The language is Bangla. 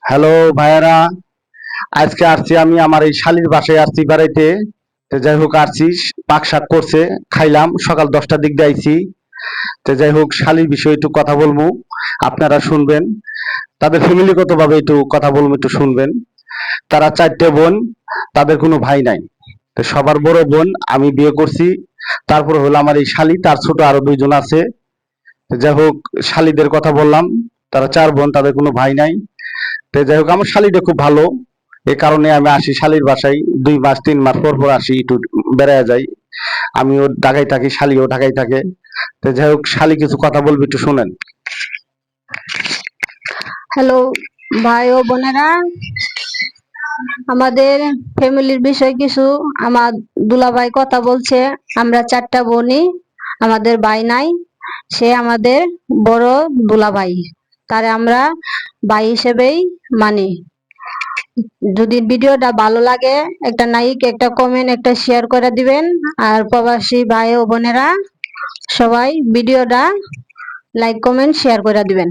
হ্যালো ভাইয়ারা, আজকে আসছি আমি আমার এই শালির বাসায় আসছি বেড়াইতে। তো যাই হোক আসছি, পাক শাক করছে, খাইলাম সকাল 10টার দিক দিয়ে আইছি। তো যাই হোক শালির বিষয়ে একটু কথা বলবো, আপনারা শুনবেন। তাদের ফ্যামিলিগত ভাবে একটু কথা বলবো, একটু শুনবেন। তারা 4টে বোন, তাদের কোনো ভাই নাই। তো সবার বড় বোন আমি বিয়ে করছি। তারপর হলো আমার এই শালি, তার ছোট আরো 2জন আছে। তো যাই হোক শালিদের কথা বললাম, তারা 4 বোন, তাদের কোনো ভাই নাই। তো যাই হোক আমার শালিটা খুব ভালো, এ কারণে আমি আসি শালির বাসায় 2 মাস 3 মাস পর পর আসি, একটু বেড়ায় যাই। আমিও ঢাকায় থাকি, শালিও ঢাকায় থাকে। তো যাই হোক শালি কিছু কথা বলবি, একটু শুনেন। হ্যালো ভাই ও বোনেরা, আমাদের ফ্যামিলির বিষয় কিছু আমার দুলাভাই কথা বলছে। আমরা 4টা বোনই, আমাদের ভাই নাই। সে আমাদের বড় দুলাভাই, তারে আমরা ভাই হিসেবেই মানি। যদি ভিডিওটা ভালো লাগে একটা লাইক, একটা কমেন্ট, একটা শেয়ার করে দিবেন। আর প্রবাসী ভাই ও বোনেরা সবাই ভিডিওটা লাইক কমেন্ট শেয়ার করে দিবেন।